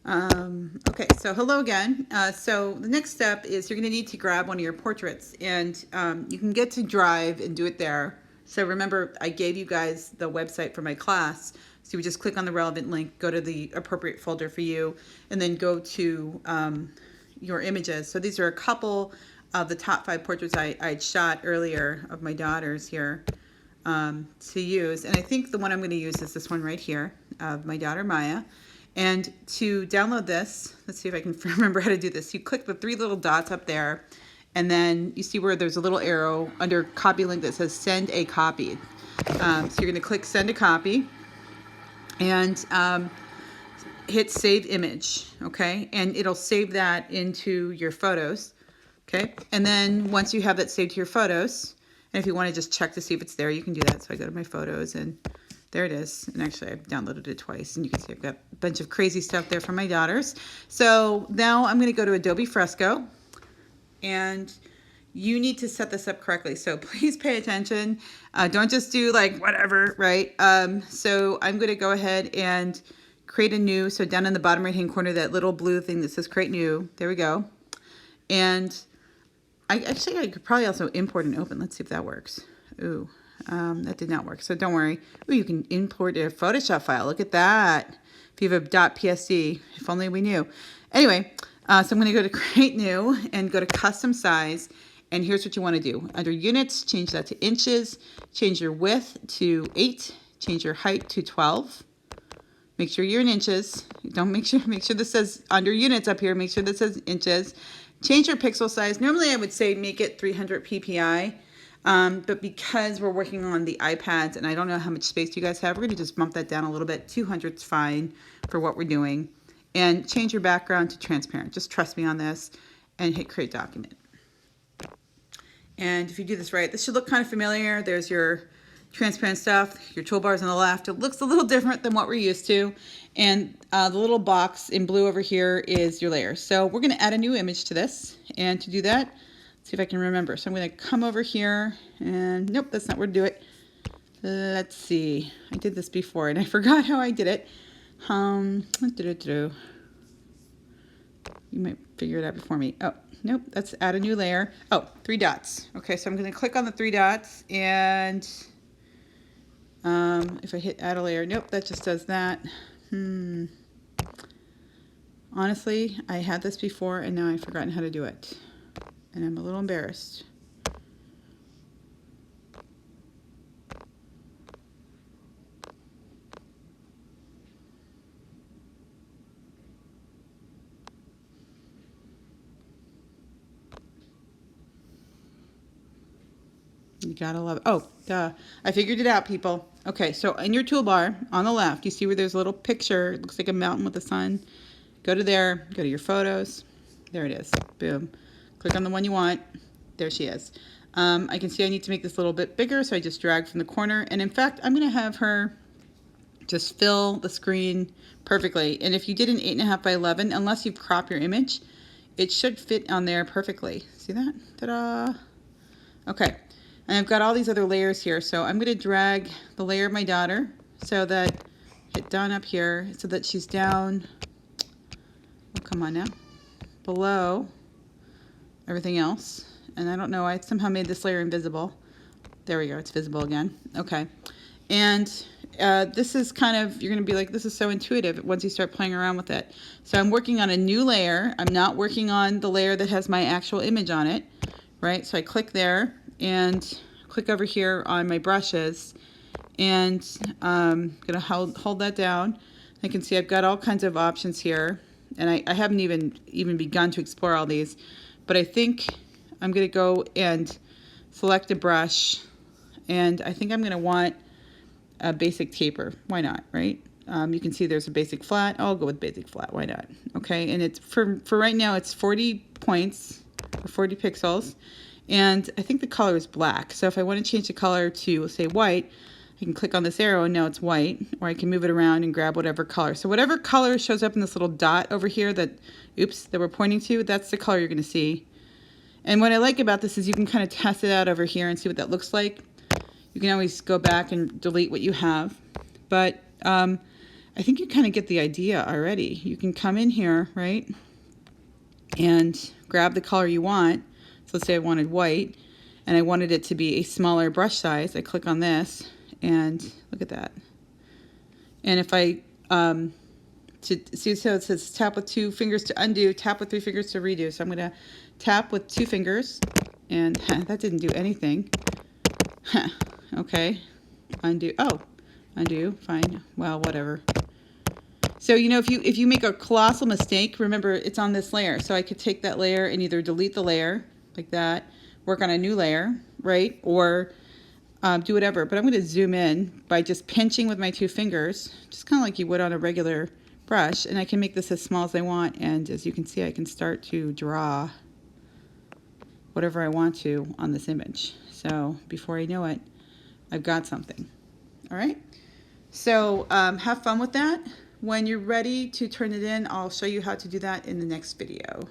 Okay, so hello again. So the next step is you're going to need to grab one of your portraits, and you can get to Drive and do it there. So remember, I gave you guys the website for my class. So you would just click on the relevant link, go to the appropriate folder for you, and then go to your images. So these are a couple of the top 5 portraits I shot earlier of my daughters here to use. And I think the one I'm going to use is this one right here of my daughter Maya. And to download this, let's see if I can remember how to do this. You click the 3 little dots up there, and then you see where there's a little arrow under copy link that says send a copy. So you're going to click send a copy and hit save image, okay? And it'll save that into your photos, okay? And then once you have that saved to your photos, and if you want to just check to see if it's there, you can do that. So I go to my photos and there it is. And actually I've downloaded it twice, and you can see I've got a bunch of crazy stuff there for my daughters. So now I'm going to go to Adobe Fresco, and you need to set this up correctly. So please pay attention. Don't just do like whatever, right? So I'm going to go ahead and create a new. So down in the bottom right hand corner, that little blue thing that says create new. There we go. And I could probably also import and open. Let's see if that works. Ooh. That did not work, so don't worry. Ooh, you can import a Photoshop file. Look at that. If you have a .psd, if only we knew. Anyway, so I'm going to go to Create New and go to Custom Size. And here's what you want to do. Under Units, change that to inches. Change your width to 8. Change your height to 12. Make sure you're in inches. Don't make sure this says under Units up here. Make sure that says inches. Change your pixel size. Normally, I would say make it 300 ppi. But because we're working on the iPads and I don't know how much space you guys have, we're going to just bump that down a little bit. 200 is fine for what we're doing. And change your background to transparent. Just trust me on this, and hit create document. And if you do this right, this should look kind of familiar. There's your transparent stuff, your toolbars on the left. It looks a little different than what we're used to. And the little box in blue over here is your layer. So we're going to add a new image to this. And to do that, see if I can remember. So I'm going to come over here, and nope, that's not where to do it. Let's see. I did this before and I forgot how I did it. You might figure it out before me. Oh, nope, that's add a new layer. Oh, 3 dots. Okay, so I'm going to click on the 3 dots, and if I hit add a layer, nope, that just does that. Honestly, I had this before and now I've forgotten how to do it. And I'm a little embarrassed. You gotta love it. Oh, duh. I figured it out, people. Okay, so in your toolbar on the left, you see where there's a little picture. It looks like a mountain with the sun. Go to there, go to your photos. There it is. Boom. Click on the one you want. There she is. I can see I need to make this a little bit bigger, so I just drag from the corner. And in fact, I'm going to have her just fill the screen perfectly. And if you did an 8.5 by 11, unless you crop your image, it should fit on there perfectly. See that? Ta-da! Okay. And I've got all these other layers here, so I'm going to drag the layer of my daughter so that, hit down up here, so that she's down, oh, come on now, below everything else. And I don't know, I somehow made this layer invisible. There we go, it's visible again. Okay. And this is kind of, you're going to be like, this is so intuitive once you start playing around with it. So I'm working on a new layer. I'm not working on the layer that has my actual image on it, right? So I click there and click over here on my brushes, and I'm going to hold that down. I can see I've got all kinds of options here, and I haven't even begun to explore all these, but I think I'm going to go and select a brush, and I think I'm going to want a basic taper. Why not, right? You can see there's a basic flat. I'll go with basic flat. Why not? Okay, and it's for right now it's 40 points, or 40 pixels. And I think the color is black. So if I want to change the color to, say, white, I can click on this arrow and now it's white. Or I can move it around and grab whatever color. So whatever color shows up in this little dot over here that we're pointing to, that's the color you're going to see. And what I like about this is you can kind of test it out over here and see what that looks like. You can always go back and delete what you have. But I think you kind of get the idea already. You can come in here, right, and grab the color you want. So let's say I wanted white, and I wanted it to be a smaller brush size. I click on this, and look at that. And if I, see, so it says tap with 2 fingers to undo, tap with 3 fingers to redo. So I'm going to tap with 2 fingers, and that didn't do anything. Okay, undo. Oh, undo. Fine. Well, whatever. So, you know, if you make a colossal mistake, remember it's on this layer. So I could take that layer and either delete the layer like that, work on a new layer, right? Or do whatever. But I'm going to zoom in by just pinching with my 2 fingers, just kind of like you would on a regular brush. And I can make this as small as I want. And as you can see, I can start to draw whatever I want to on this image. So before I know it, I've got something. All right. So have fun with that. When you're ready to turn it in, I'll show you how to do that in the next video.